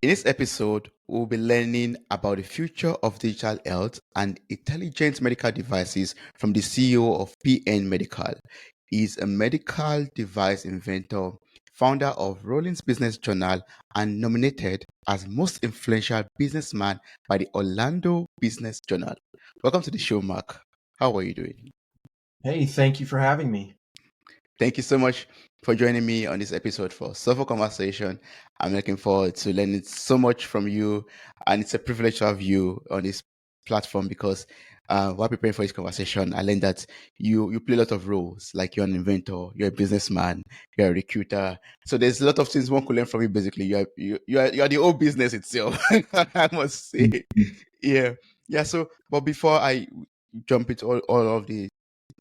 In this episode, we'll be learning about the future of digital health and intelligent medical devices from the CEO of PN Medical. He's a medical device inventor, founder of Rollins Business Journal, and nominated as most influential businessman by the Orlando Business Journal. Welcome to the show, Mark. How are you doing? Hey, thank you for having me. Thank you so much for joining me on this episode for Soulful Conversation. I'm looking forward to learning so much from you, and it's a privilege to have you on this platform because while preparing for this conversation, I learned that you play a lot of roles. Like you're an inventor, you're a businessman, you're a recruiter. So there's a lot of things one could learn from you. Basically, you are the whole business itself. I must say, yeah, yeah. So, but before I jump into all of the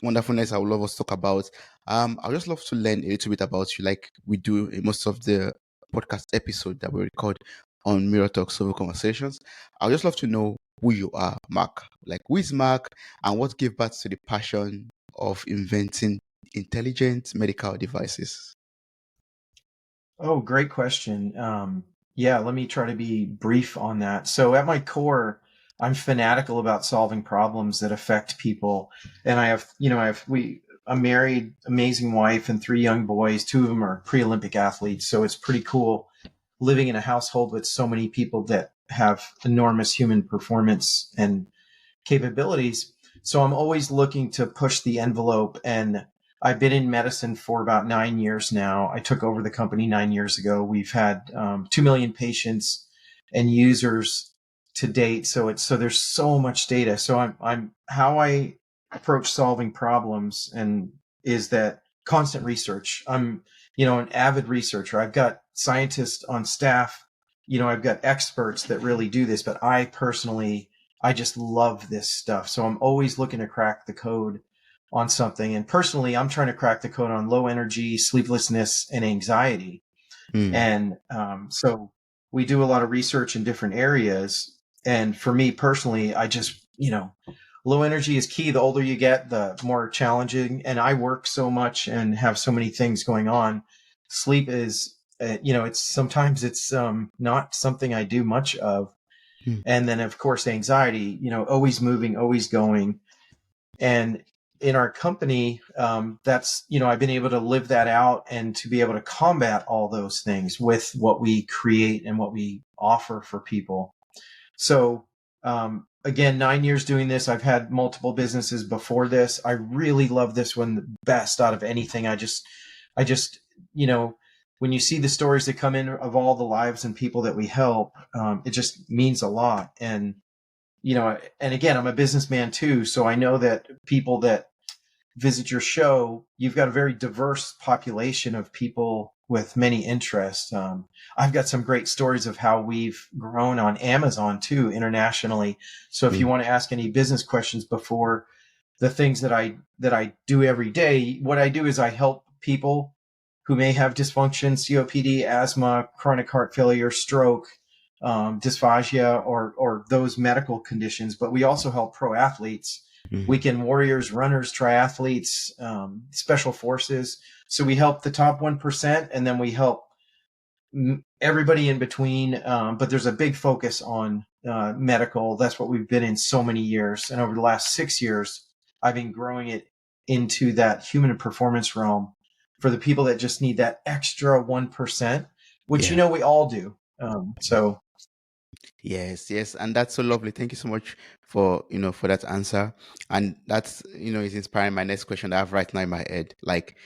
wonderfulness I would love us to talk about. I would just love to learn a little bit about you, like we do in most of the podcast episode that we record on Mirror Talk Solo Conversations. I would just love to know who you are, Mark. Like who is Mark and what gave birth to the passion of inventing intelligent medical devices? Oh, great question. Yeah, let me try to be brief on that. So, at my core, I'm fanatical about solving problems that affect people, and I'm married, amazing wife, and three young boys. Two of them are pre-Olympic athletes, so it's pretty cool living in a household with so many people that have enormous human performance and capabilities. So I'm always looking to push the envelope. And I've been in medicine for about 9 years now. I took over the company 9 years ago. We've had 2 million patients and users to date. So there's so much data. So I'm how I approach solving problems and is that constant research. I'm, an avid researcher. I've got scientists on staff. I've got experts that really do this, but I just love this stuff. So I'm always looking to crack the code on something. And personally, I'm trying to crack the code on low energy, sleeplessness, and anxiety. Mm, And so we do a lot of research in different areas. And for me personally, low energy is key. The older you get, the more challenging. And I work so much and have so many things going on. Sleep is, it's not something I do much of. mm, And then, of course, anxiety, always moving, always going. And in our company, I've been able to live that out and to be able to combat all those things with what we create and what we offer for people. So, again, 9 years doing this. I've had multiple businesses before this. I really love this one the best out of anything. I just, you know, when you see the stories that come in of all the lives and people that we help, it just means a lot. And again, I'm a businessman too. So I know that people that visit your show, you've got a very diverse population of people with many interests. I've got some great stories of how we've grown on Amazon too, internationally. So if you mm. want to ask any business questions before the things that I do every day, what I do is I help people who may have dysfunction, COPD, asthma, chronic heart failure, stroke, dysphagia, or those medical conditions. But we also help pro athletes, Mm. weekend warriors, runners, triathletes, special forces. So we help the top 1%, and then we help everybody in between. But there's a big focus on medical. That's what we've been in so many years. And over the last 6 years, I've been growing it into that human performance realm for the people that just need that extra 1%, which Yeah. we all do. So Yes, yes, and that's so lovely. Thank you so much for for that answer, and that's is inspiring my next question that I have right now in my head. Like,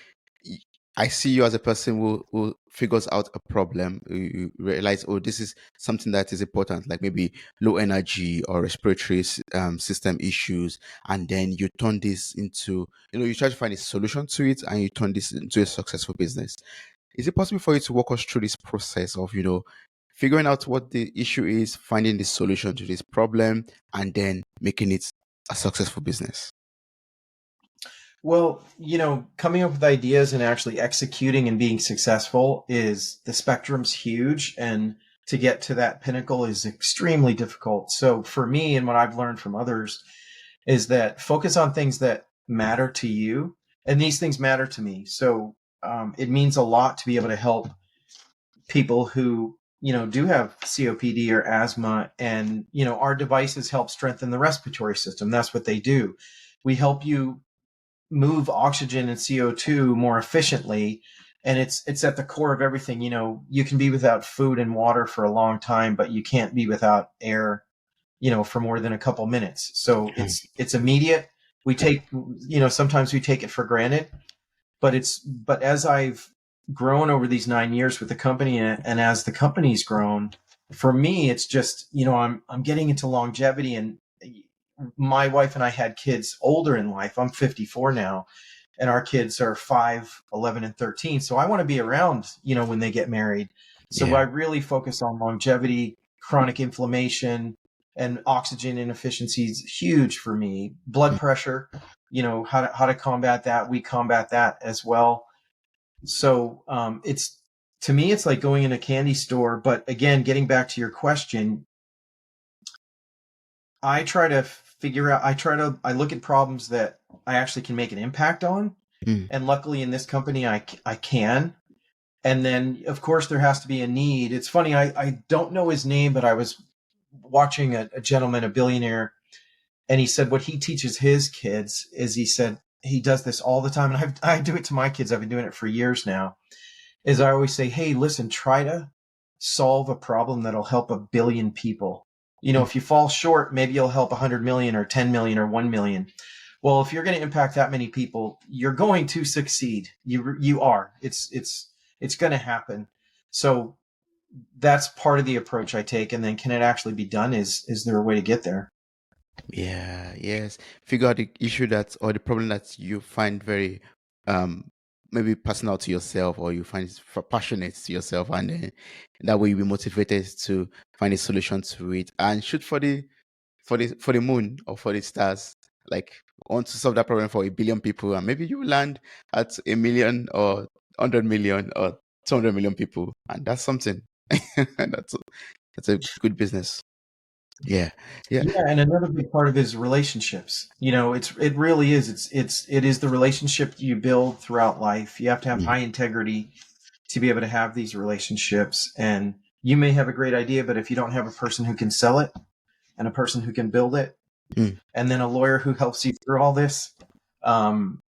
y- I see you as a person who figures out a problem. You realize, oh, this is something that is important, like maybe low energy or respiratory system issues, and then you turn this into you try to find a solution to it, and you turn this into a successful business. Is it possible for you to walk us through this process of, figuring out what the issue is, finding the solution to this problem, and then making it a successful business? well, coming up with ideas and actually executing and being successful is the spectrum's huge. And to get to that pinnacle is extremely difficult. So for me, and what I've learned from others, is that focus on things that matter to you. And these things matter to me. So it means a lot to be able to help people who, do have COPD or asthma, and our devices help strengthen the respiratory system. That's what they do. We help you move oxygen and CO2 more efficiently, and it's at the core of everything. You can be without food and water for a long time, but you can't be without air for more than a couple minutes. So it's immediate. We take, sometimes we take it for granted, but as I've grown over these 9 years with the company, and as the company's grown, for me, it's just, I'm getting into longevity, and my wife and I had kids older in life. I'm 54 now, and our kids are 5, 11, and 13. So I want to be around, when they get married. So I Yeah. really focus on longevity, chronic inflammation, and oxygen inefficiency is huge for me. Blood pressure, how to combat that. We combat that as well. So it's to me, it's like going in a candy store. But again, getting back to your question, I try to figure out. I look at problems that I actually can make an impact on, Mm. and luckily in this company, I can. And then, of course, there has to be a need. It's funny, I don't know his name, but I was watching a gentleman, a billionaire, and he said what he teaches his kids is, he said he does this all the time, and I do it to my kids. I've been doing it for years now. Is I always say, hey, listen, try to solve a problem that'll help 1 billion people. Mm. If you fall short, maybe you'll help 100 million or 10 million or 1 million. Well, if you're going to impact that many people, you're going to succeed. You are. It's going to happen. So that's part of the approach I take. And then, can it actually be done? Is there a way to get there? Yeah, yes. Figure out the issue that or the problem that you find very um maybe personal to yourself, or you find it passionate to yourself, and then that way you'll be motivated to find a solution to it and shoot for the moon or for the stars. Like, want to solve that problem for 1 billion people, and maybe you land at 1 million or 100 million or 200 million people, and that's something. That's a good business. Yeah, yeah. Yeah, and another big part of it is relationships. It really is. It is the relationship you build throughout life. You have to have Mm. high integrity to be able to have these relationships. And you may have a great idea, but if you don't have a person who can sell it, and a person who can build it, Mm. and then a lawyer who helps you through all this, um,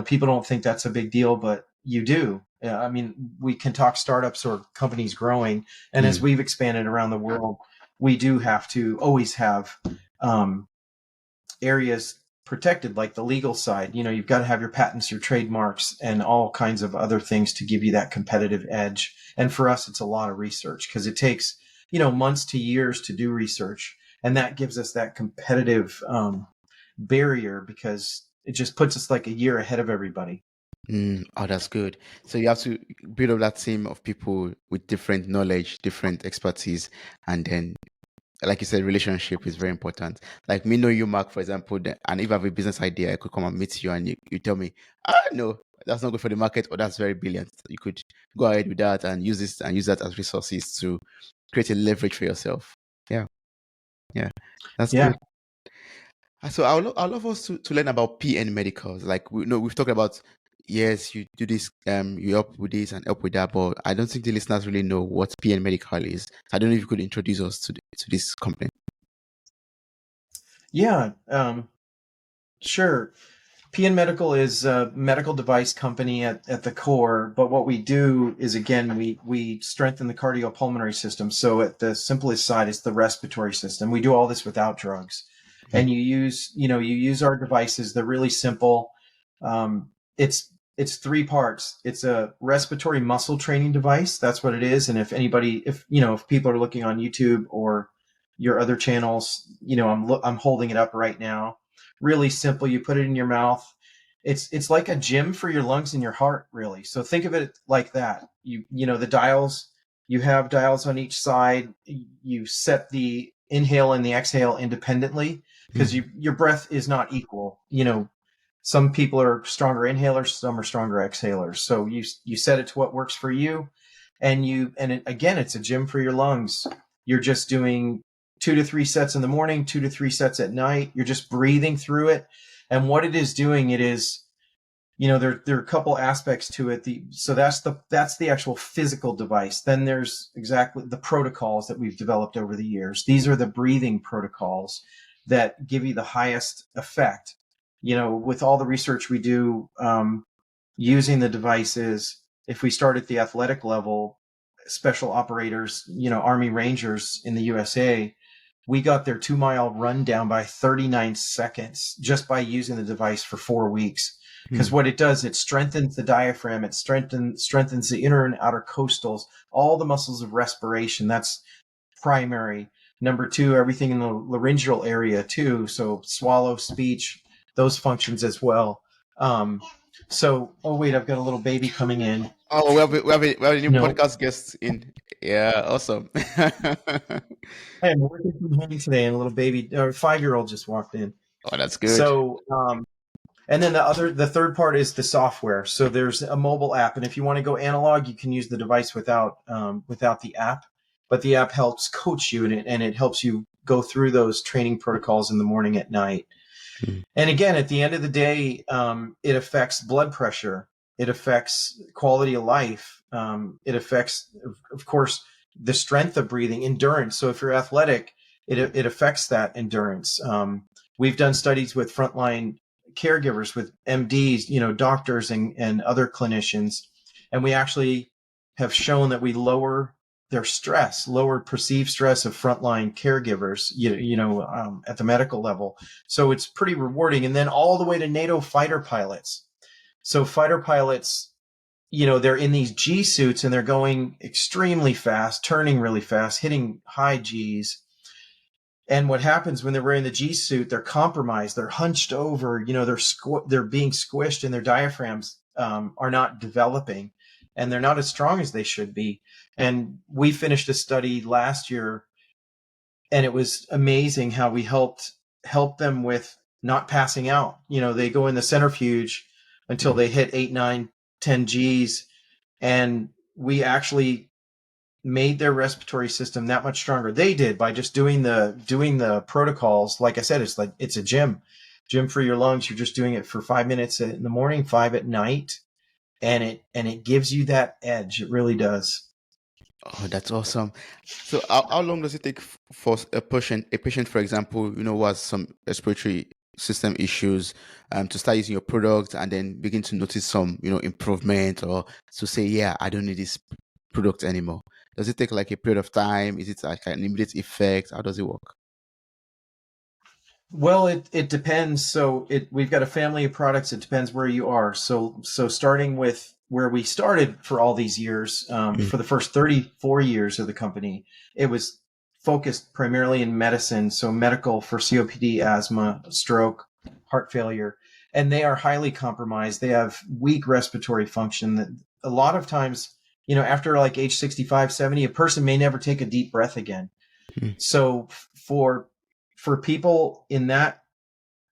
people don't think that's a big deal, but you do. Yeah, I mean, we can talk startups or companies growing, and as Mm. we've expanded around the world, we do have to always have um, areas protected, like the legal side. You've got to have your patents, your trademarks, and all kinds of other things to give you that competitive edge. And for us, it's a lot of research, because it takes months to years to do research, and that gives us that competitive barrier, because it just puts us like a year ahead of everybody. Mm. Oh, that's good. So you have to build up that team of people with different knowledge, different expertise, and then, like you said, relationship is very important. Like me know you, Mark, for example, and if I have a business idea, I could come and meet you, and you tell me, no, that's not good for the market, or that's very brilliant. You could go ahead with that and use this and use that as resources to create a leverage for yourself. Yeah, yeah, that's Yeah. good. So I love us to learn about PN medicals. Like, we know we've talked about, yes, you do this, you help with this and help with that, but I don't think the listeners really know what PN medical is. I don't know if you could introduce us to this company. Yeah. Sure. PN Medical is a medical device company at the core, but what we do is, again, we strengthen the cardiopulmonary system. So at the simplest side, it's the respiratory system. We do all this without drugs, Mm. and you use our devices. They're really simple. Um, it's 3 parts. It's a respiratory muscle training device. That's what it is. And if people are looking on YouTube or your other channels, I'm holding it up right now. Really simple. You put it in your mouth. It's like a gym for your lungs and your heart, really. So think of it like that. The dials, you have dials on each side. You set the inhale and the exhale independently, because Mm. your breath is not equal. Some people are stronger inhalers, some are stronger exhalers. So you set it to what works for you, again, it's a gym for your lungs. You're just doing 2 to 3 sets in the morning, 2 to 3 sets at night. You're just breathing through it. And what it is doing, it is there are a couple aspects to it. So that's the actual physical device. Then there's exactly the protocols that we've developed over the years. These are the breathing protocols that give you the highest effect. With all the research we do, using the devices, if we start at the athletic level, special operators, Army Rangers in the USA, we got their 2 mile run down by 39 seconds just by using the device for 4 weeks. Because what it does, it strengthens the diaphragm, it strengthens the inner and outer costals, all the muscles of respiration. That's primary. Number two, everything in the laryngeal area too. So swallow, speech, those functions as well. Oh wait, I've got a little baby coming in. Oh, we have a new No, podcast guest in. Yeah, awesome. I am working from home today, and a little baby or 5-year-old just walked in. Oh, that's good. So, and then the third part is the software. So there's a mobile app, and if you want to go analog, you can use the device without the app. But the app helps coach you, and it helps you go through those training protocols in the morning, at night. Mm. And again, at the end of the day, it affects blood pressure. It affects quality of life. It affects, of course, the strength of breathing, endurance. So if you're athletic, it affects that endurance. We've done studies with frontline caregivers, with MDs, doctors and other clinicians, and we actually have shown that we lower their stress, lower perceived stress of frontline caregivers, at the medical level. So it's pretty rewarding. And then all the way to NATO fighter pilots. So fighter pilots, they're in these G suits and they're going extremely fast, turning really fast, hitting high Gs. And what happens when they're wearing the G suit? They're compromised. They're hunched over. They're being squished, and their diaphragms are not developing, and they're not as strong as they should be. And we finished a study last year, and it was amazing how we help them with not passing out. They go in the centrifuge until Mm. they hit 8, 9, 10 Gs, and we actually made their respiratory system that much stronger. They did, by just doing the protocols. Like I said, it's a gym for your lungs. You're just doing it for 5 minutes in the morning, 5 at night, and it gives you that edge. It really does. Oh, that's awesome. So, how long does it take for a patient, for example, who has some respiratory system issues, to start using your product and then begin to notice some, improvement, or to say, yeah, I don't need this product anymore? Does it take like a period of time? Is it like an immediate effect? How does it work? Well, it depends. So we've got a family of products. It depends where you are. So starting with where we started for all these years, Mm. for the first 34 years of the company, it was focused primarily in medicine. So medical for COPD, asthma, stroke, heart failure, and they are highly compromised. They have weak respiratory function. That a lot of times, after like age 65, 70, a person may never take a deep breath again. Mm. So for people in that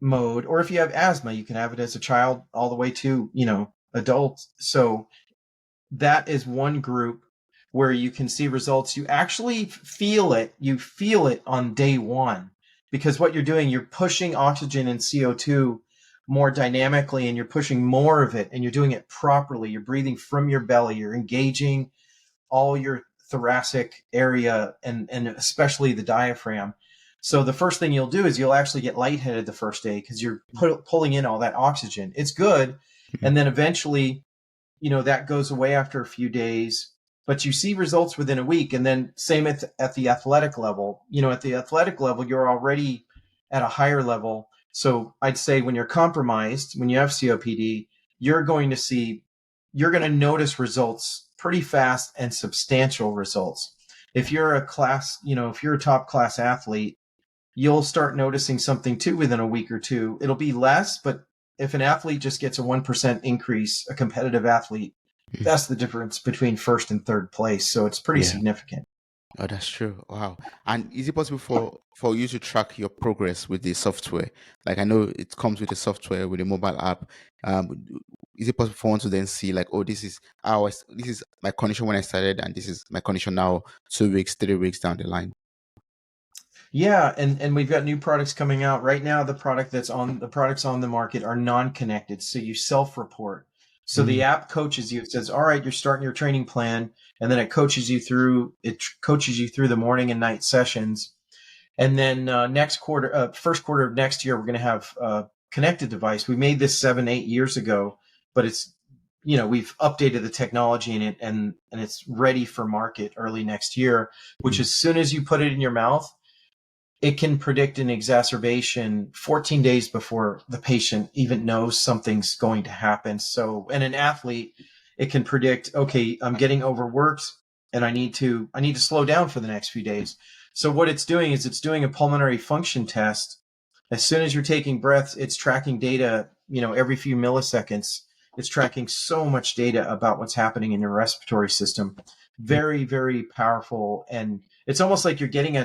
mode, or if you have asthma, you can have it as a child all the way to, adult. So that is one group where you can see results. You actually feel it. You feel it on day one, because what you're doing, you're pushing oxygen and CO2 more dynamically, and you're pushing more of it, and you're doing it properly. You're breathing from your belly. You're engaging all your thoracic area, and especially the diaphragm. So the first thing you'll do is you'll actually get lightheaded the first day, because you're pulling in all that oxygen. It's good. Mm. And then eventually, that goes away after a few days, but you see results within a week. And then same at the athletic level. At the athletic level, you're already at a higher level. So I'd say when you're compromised, when you have COPD, you're going to notice results pretty fast, and substantial results. If you're if you're a top class athlete, you'll start noticing something too within a week or two. It'll be less, but if an athlete just gets a 1% increase, a competitive athlete, Mm. that's the difference between first and third place. So it's pretty Yeah. significant. Oh, that's true. Wow. And is it possible for you to track your progress with the software? Like, I know it comes with a software, with a mobile app. Um, is it possible for one to then see, like, oh, this is my condition when I started, and this is my condition now, 2 weeks, 3 weeks down the line? Yeah, and we've got new products coming out right now. The products on the market are non-connected, so you self-report. So the Mm, app coaches you. It says, "All right, you're starting your training plan," and then it coaches you through. Coaches you through the morning and night sessions. And then first quarter of next year, we're going to have a connected device. We made this 7, 8 years ago, but we've updated the technology in it, and it's ready for market early next year. Which, mm, as soon as you put it in your mouth, it can predict an exacerbation 14 days before the patient even knows something's going to happen. So, and an athlete, it can predict, okay, I'm getting overworked and I need to slow down for the next few days. So what it's doing is it's doing a pulmonary function test. As soon as you're taking breaths, it's tracking data, every few milliseconds. It's tracking so much data about what's happening in your respiratory system. mm, Very, very powerful. And it's almost like you're getting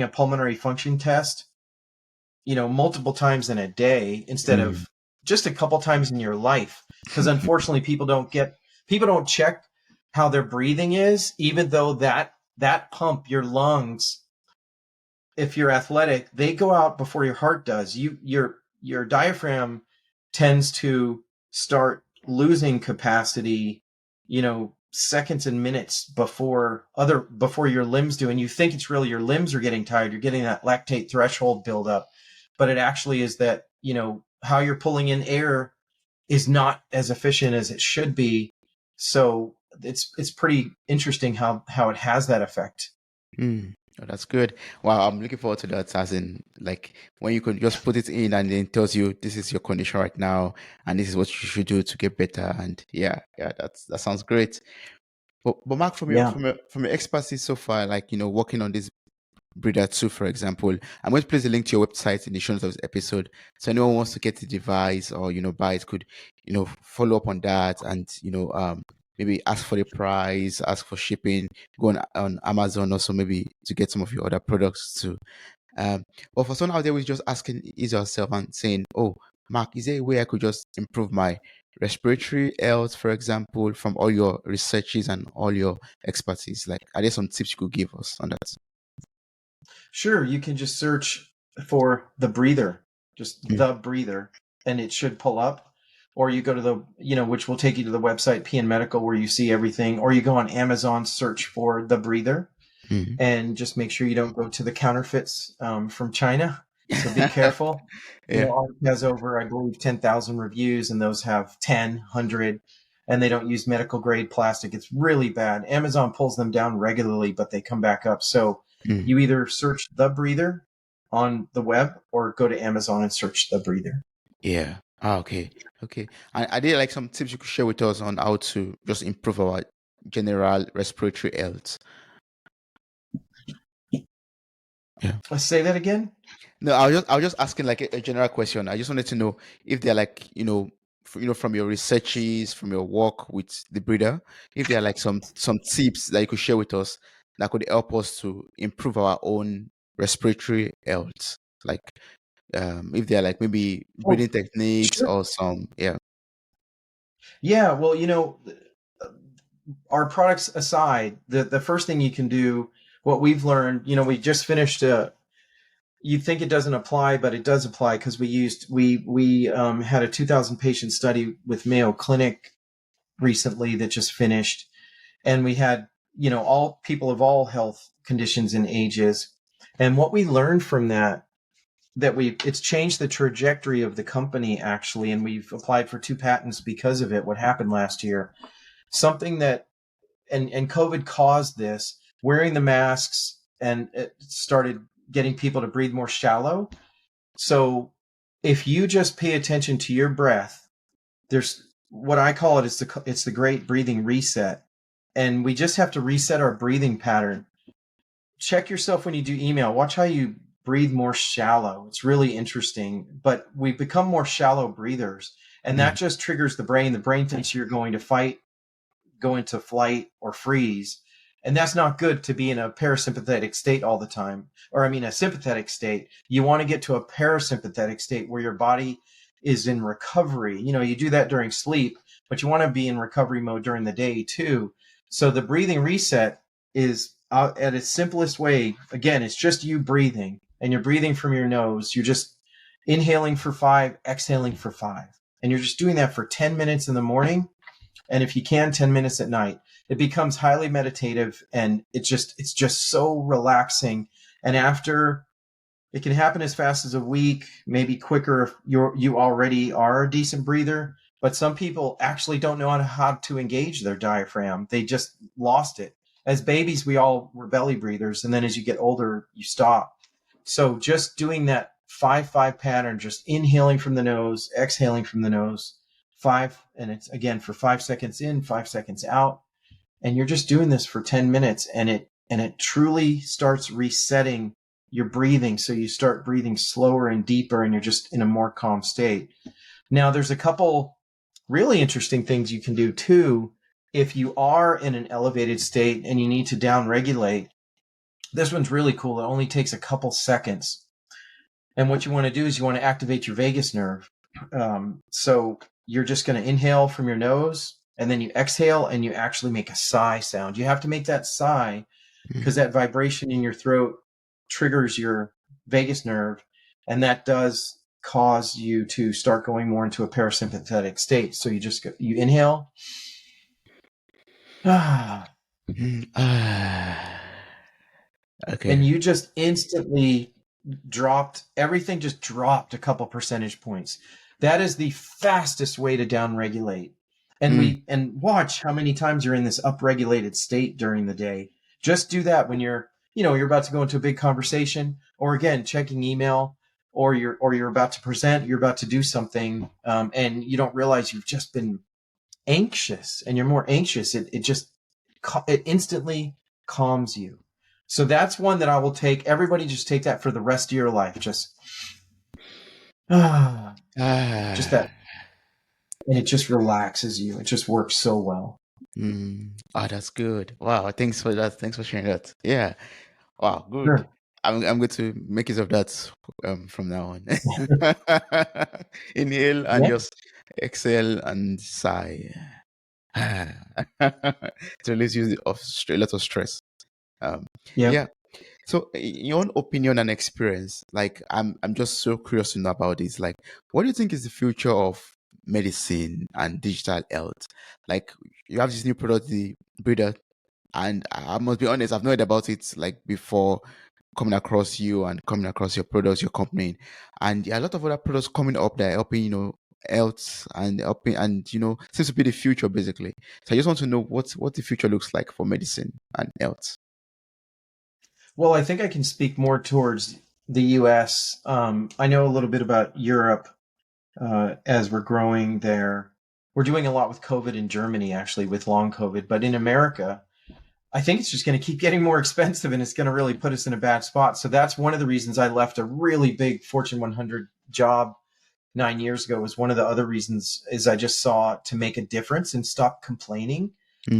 a pulmonary function test, multiple times in a day instead mm, of just a couple times in your life. Because unfortunately, people don't check how their breathing is, even though that pump your lungs, if you're athletic, they go out before your heart does. Your diaphragm tends to start losing capacity, seconds and minutes before your limbs do. And you think it's really your limbs are getting tired. You're getting that lactate threshold buildup, but it actually is that, how you're pulling in air is not as efficient as it should be. So it's pretty interesting how it has that effect. mm. Oh, that's good. Wow, I'm looking forward to that. As in, like when you can just put it in and then it tells you this is your condition right now, and this is what you should do to get better. And yeah, yeah, that sounds great. But Mark, from your Yeah. from your from your expertise so far, like working on this Breeder 2, for example, I'm going to place a link to your website in the show notes of this episode. So anyone wants to get the device or buy it could, follow up on that and maybe ask for the price, ask for shipping, go on Amazon also maybe to get some of your other products too. Um, but for someone out there who's just asking is yourself and saying, "Oh, Mark, is there a way I could just improve my respiratory health, for example, from all your researches and all your expertise? Like, are there some tips you could give us on that?" Sure, you can just search for the breather, just Mm, the breather, and it should pull up. Or you go to which will take you to the website PN Medical where you see everything. Or you go on Amazon, search for the breather, mm. and just make sure you don't go to the counterfeits from China. So be careful. Yeah. Ours has over, I believe, 10,000 reviews, and those have 10, 100, and they don't use medical grade plastic. It's really bad. Amazon pulls them down regularly, but they come back up. So Mm, you either search the breather on the web or go to Amazon and search the breather. yeah. Ah, okay. Okay. And are there like some tips you could share with us on how to just improve our general respiratory health? Yeah. Let's say that again. No, I was just asking like a general question. I just wanted to know if they're like, from your researches, from your work with the breeder, if there are like some tips that you could share with us that could help us to improve our own respiratory health. Like if they're like maybe Oh, breathing techniques sure. or some, yeah. Yeah, well, our products aside, the first thing you can do, what we've learned, we just finished you think it doesn't apply, but it does apply because we had a 2,000 patient study with Mayo Clinic recently that just finished, and we had all people of all health conditions and ages, and what we learned from it's changed the trajectory of the company actually, and we've applied for 2 patents because of it. What happened last year, something that and COVID caused this, wearing the masks, and it started getting people to breathe more shallow. So if you just pay attention to your breath, there's what I call it's the great breathing reset. And we just have to reset our breathing pattern. Check yourself when you do email. Watch how you breathe more shallow. It's really interesting. But we've become more shallow breathers. And that Mm, just triggers the brain. The brain thinks you're going to fight, go into flight, or freeze. And that's not good to be in a parasympathetic state all the time. Or, I mean, a sympathetic state. You want to get to a parasympathetic state where your body is in recovery. You do that during sleep, but you want to be in recovery mode during the day too. So the breathing reset is at its simplest way, again, it's just you breathing, and you're breathing from your nose. You're just inhaling for 5, exhaling for 5. And you're just doing that for 10 minutes in the morning. And if you can, 10 minutes at night. It becomes highly meditative, and it's just so relaxing. And after, it can happen as fast as a week, maybe quicker if you already are a decent breather. But some people actually don't know how to engage their diaphragm. They just lost it. As babies, we all were belly breathers, and then as you get older, you stop. So just doing that 5-5 pattern, just inhaling from the nose, exhaling from the nose, 5, and it's again for 5 seconds in, 5 seconds out, and you're just doing this for 10 minutes, and it truly starts resetting your breathing. So you start breathing slower and deeper, and you're just in a more calm state. Now, there's a couple really interesting things you can do too. If you are in an elevated state and you need to down regulate, this one's really cool. It only takes a couple seconds. And what you want to do is you want to activate your vagus nerve. So you're just going to inhale from your nose, and then you exhale, and you actually make a sigh sound. You have to make that sigh because that vibration in your throat triggers your vagus nerve, and that does cause you to start going more into a parasympathetic state. So you inhale. Okay. And you just instantly everything just dropped a couple percentage points. That is the fastest way to downregulate. And watch how many times you're in this upregulated state during the day. Just do that when you're about to go into a big conversation, or again, checking email, or you're about to present, you're about to do something, and you don't realize you've just been anxious, and you're more anxious. It instantly calms you. So that's one that I will take. Everybody just take that for the rest of your life. Just that. And it just relaxes you. It just works so well. Oh, that's good. Wow, thanks for that. Thanks for sharing that. Yeah. Wow, good. Sure. I'm going to make use of that from now on. Inhale and Yeah. just exhale and sigh. To release you of a lot of stress. Yeah. Yeah. So, in your own opinion and experience, like I'm just so curious to know about this. Like, what do you think is the future of medicine and digital health? Like, you have this new product, the breeder, and I must be honest, I've not heard about it like before coming across you and coming across your products, your company, and there are a lot of other products coming up that are helping, health and helping, and seems to be the future basically. So I just want to know what the future looks like for medicine and health. Well, I think I can speak more towards the U.S. I know a little bit about Europe as we're growing there. We're doing a lot with COVID in Germany, actually, with long COVID. But in America, I think it's just going to keep getting more expensive, and it's going to really put us in a bad spot. So that's one of the reasons I left a really big Fortune 100 job 9 years ago. Was one of the other reasons is I just saw to make a difference and stop complaining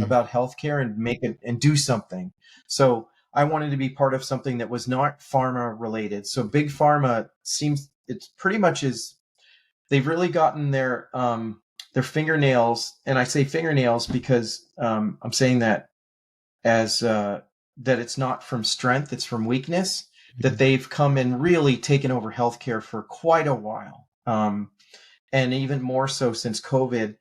about healthcare and make it and do something. So I wanted to be part of something that was not pharma related. So big pharma it's pretty much is they've really gotten their fingernails, and I say fingernails because I'm saying that as that it's not from strength, it's from weakness, that they've come and really taken over healthcare for quite a while. And even more so since COVID.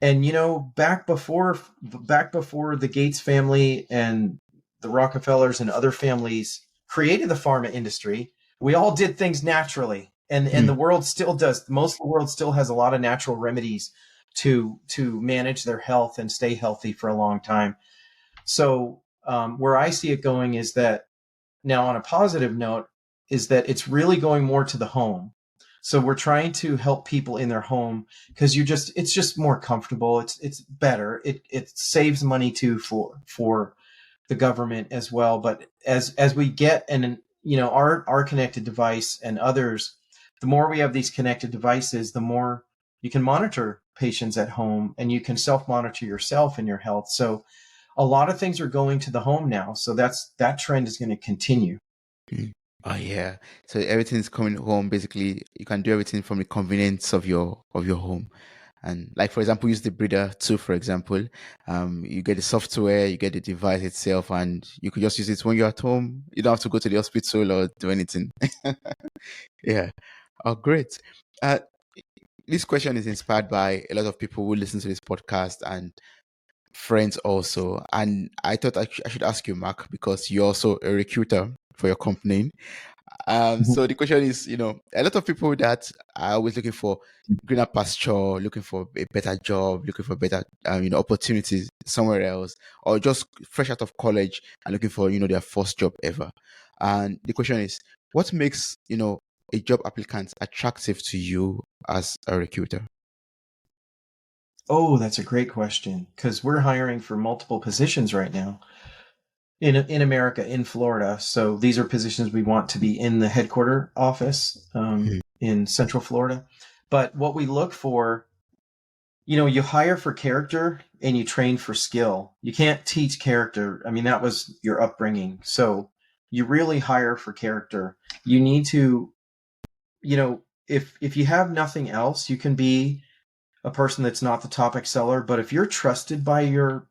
And back before the Gates family and the Rockefellers and other families created the pharma industry, we all did things naturally. And the world still does. Most of the world still has a lot of natural remedies to manage their health and stay healthy for a long time. So where I see it going is that now, on a positive note, is that it's really going more to the home. So we're trying to help people in their home because it's just more comfortable. It's better. It saves money too for the government as well. But as we get our connected device and others, the more we have these connected devices, the more you can monitor patients at home, and you can self-monitor yourself and your health. So a lot of things are going to the home now. So that trend is going to continue. Oh yeah. So everything's coming home. Basically, you can do everything from the convenience of your home. And like, for example, use the breeder too, for example. You get the software, you get the device itself, and you could just use it when you're at home. You don't have to go to the hospital or do anything. Yeah. Oh, great. Uh, this question is inspired by a lot of people who listen to this podcast and friends also. And I thought I should ask you, Mark, because you're also a recruiter for your company. So the question is, a lot of people that are always looking for greener pasture, looking for a better job, looking for better, opportunities somewhere else, or just fresh out of college and looking for, their first job ever. And the question is, what makes, a job applicant attractive to you as a recruiter? Oh, that's a great question, because we're hiring for multiple positions right now in America, in Florida. So these are positions we want to be in the headquarter office in Central Florida. But what we look for, you hire for character and you train for skill. You can't teach character. I mean, that was your upbringing. So you really hire for character. You need to, if you have nothing else, you can be a person that's not the top exceller. But if you're trusted by your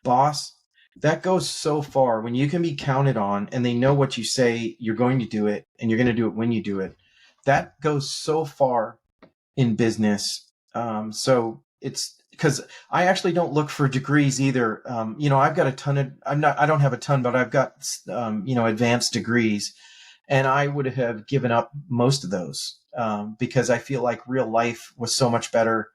boss, that goes so far. When you can be counted on and they know what you say, you're going to do it, and you're going to do it when you do it. That goes so far in business. So it's because I actually don't look for degrees either. I've got a ton of, I don't have a ton, but I've got, advanced degrees, and I would have given up most of those because I feel like real life was so much better.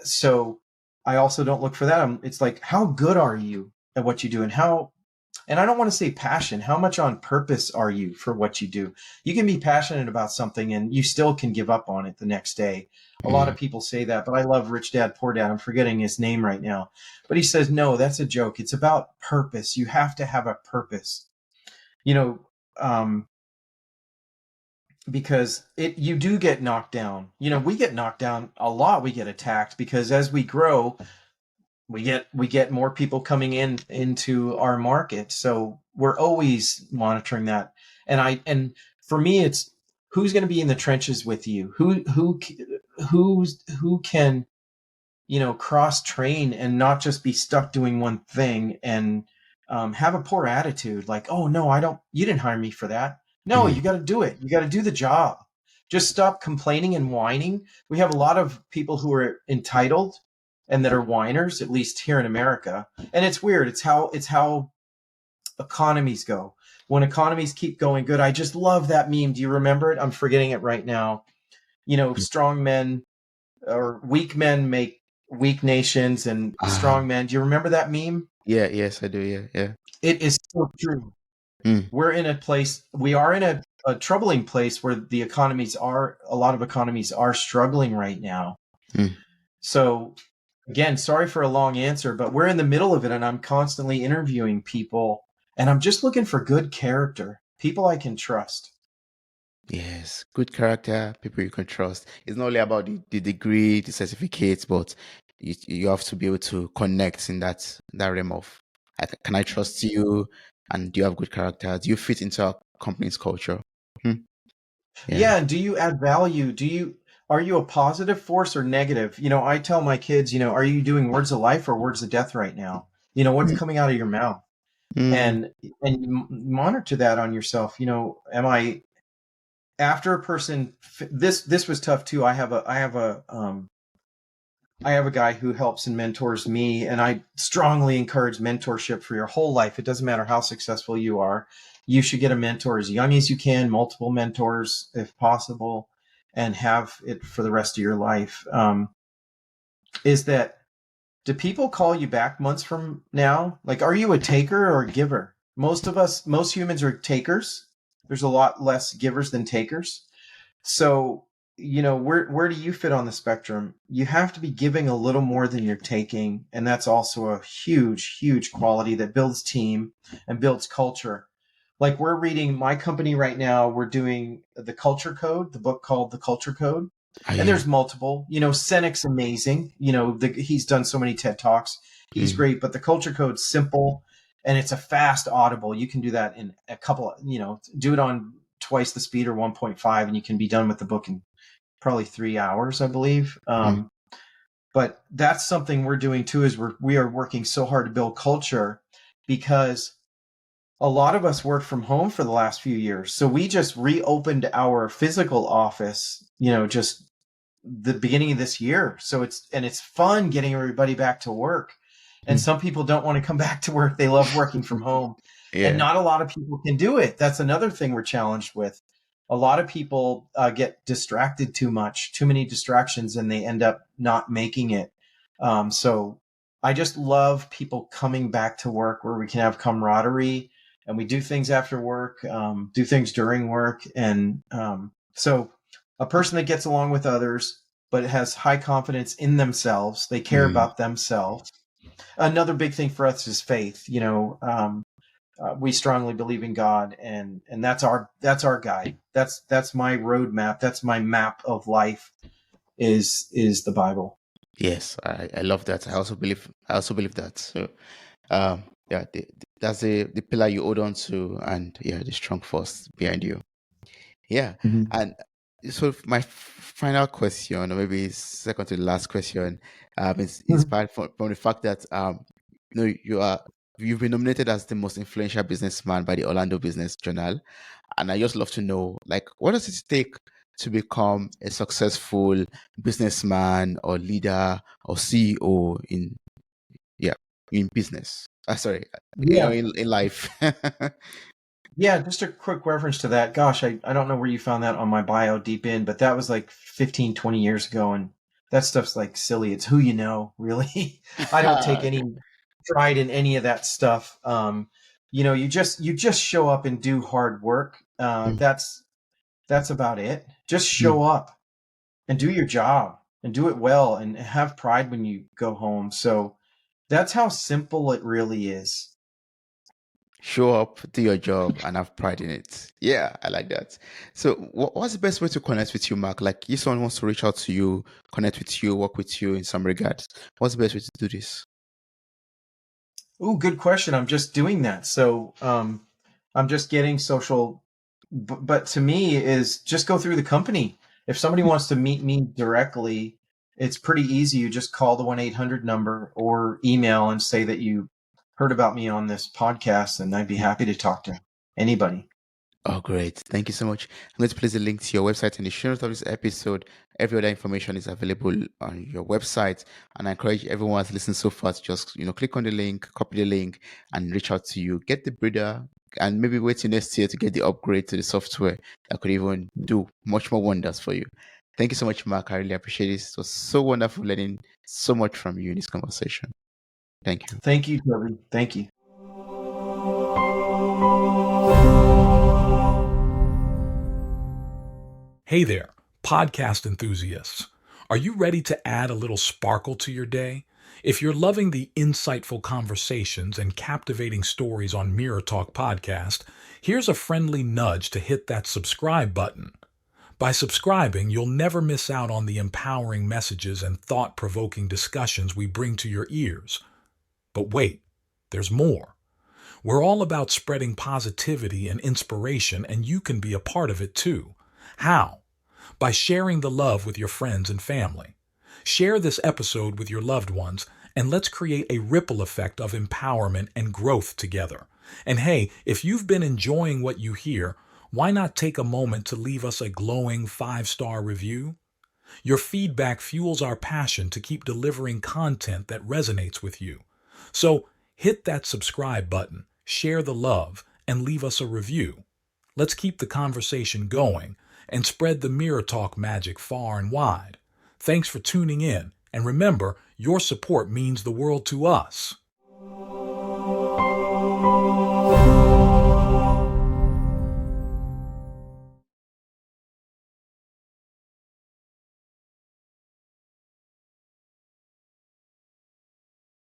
So I also don't look for that. It's like, how good are you at what you do, and I don't want to say passion. How much on purpose are you for what you do? You can be passionate about something and you still can give up on it the next day. A lot Mm, of people say that, but I love Rich Dad, Poor Dad. I'm forgetting his name right now. But he says, no, that's a joke. It's about purpose. You have to have a purpose, you know, um, because you do get knocked down. We get knocked down a lot. We get attacked because as we grow, we get more people coming into our market, so we're always monitoring that. And for me, it's who's going to be in the trenches with you, who can cross train and not just be stuck doing one thing and have a poor attitude, like, oh no, you didn't hire me for that. No, mm, you got to do it. You got to do the job. Just stop complaining and whining. We have a lot of people who are entitled and that are whiners, at least here in America. And it's weird. It's how economies go. When economies keep going good, I just love that meme. Do you remember it? I'm forgetting it right now. mm. Strong men or weak men make weak nations, and Ah, strong men. Do you remember that meme? yeah, yes, I do. Yeah, yeah. It is so true. Mm, We are in a troubling place where a lot of economies are struggling right now. mm. So again, sorry for a long answer, but we're in the middle of it, and I'm constantly interviewing people, and I'm just looking for good character, people I can trust. Yes, good character, people you can trust. It's not only about the degree, the certificates, but you have to be able to connect in that realm of, can I trust you? And do you have good character? Do you fit into our company's culture? Hmm. Yeah. Yeah, and do you add value? Are you a positive force or negative? I tell my kids, are you doing words of life or words of death right now? What's Mm, coming out of your mouth? mm. And you monitor that on yourself. Am I after a person this was tough too. I have a guy who helps and mentors me, and I strongly encourage mentorship for your whole life. It doesn't matter how successful you are. You should get a mentor as young as you can, multiple mentors if possible, and have it for the rest of your life. Is that Do people call you back months from now? Like, are you a taker or a giver? Most humans are takers. There's a lot less givers than takers. So, where do you fit on the spectrum? You have to be giving a little more than you're taking, and that's also a huge, huge quality that builds team and builds culture. Like, we're reading my company right now, we're doing the Culture Code, the book called The Culture Code. Ah, And yeah. there's multiple. Senec's amazing. He's done so many TED Talks. He's Mm. great, but the Culture Code's simple and it's a fast audible. You can do that in a couple, do it on twice the speed or 1.5, and you can be done with the book in probably 3 hours, I believe. Mm, But that's something we're doing too, is we are working so hard to build culture, because a lot of us work from home for the last few years. So we just reopened our physical office, just the beginning of this year. So it's fun getting everybody back to work. And mm. some people don't want to come back to work. They love working from home. And Yeah. not a lot of people can do it. That's another thing we're challenged with. A lot of people get distracted too much, too many distractions, and they end up not making it. So I just love people coming back to work where we can have camaraderie and we do things after work, do things during work. And so a person that gets along with others, but has high confidence in themselves, they care Mm, about themselves. Another big thing for us is faith. We strongly believe in God, and that's our guide. That's my roadmap. That's my map of life. Is the Bible. yes, I love that. I also believe that. So yeah, that's the pillar you hold on to, and yeah, the strong force behind you. Yeah. Mhm. And so my final question, or maybe second to the last question, is inspired from the fact that you've been nominated as the most influential businessman by the Orlando Business Journal. And I just love to know, like, what does it take to become a successful businessman or leader or CEO in, yeah, in business? Sorry, Yeah. in life. Yeah, just a quick reference to that. Gosh, I don't know where you found that on my bio deep in, but that was like 15, 20 years ago. And that stuff's like silly. It's who you know, really. I don't take any pride in any of that stuff. You just show up and do hard work. Mm, That's about it. Just mm. show up and do your job and do it well and have pride when you go home. So that's how simple it really is. Show up, do your job, and have pride in it. Yeah, I like that. So, what's the best way to connect with you, Mark? Like, if someone wants to reach out to you, connect with you, work with you in some regards, what's the best way to do this? Ooh, good question. I'm just doing that. So I'm just getting social, but to me is just go through the company. If somebody wants to meet me directly, it's pretty easy. You just call the 1-800 number or email and say that you heard about me on this podcast, and I'd be happy to talk to anybody. Oh, great. Thank you so much. I'm going to place a link to your website in the show notes of this episode. Every other information is available on your website. And I encourage everyone who's listened so far to just, click on the link, copy the link, and reach out to you. Get the breeder and maybe wait till next year to get the upgrade to the software that could even do much more wonders for you. Thank you so much, Mark. I really appreciate this. It was so wonderful learning so much from you in this conversation. Thank you. Thank you, Toby. Thank you. Hey there, podcast enthusiasts. Are you ready to add a little sparkle to your day? If you're loving the insightful conversations and captivating stories on Mirror Talk Podcast, here's a friendly nudge to hit that subscribe button. By subscribing, you'll never miss out on the empowering messages and thought-provoking discussions we bring to your ears. But wait, there's more. We're all about spreading positivity and inspiration, and you can be a part of it too. How? By sharing the love with your friends and family. Share this episode with your loved ones, and let's create a ripple effect of empowerment and growth together. And hey, if you've been enjoying what you hear, why not take a moment to leave us a glowing 5-star review? Your feedback fuels our passion to keep delivering content that resonates with you. So hit that subscribe button, share the love, and leave us a review. Let's keep the conversation going and spread the Mirror Talk magic far and wide. Thanks for tuning in, and remember, your support means the world to us.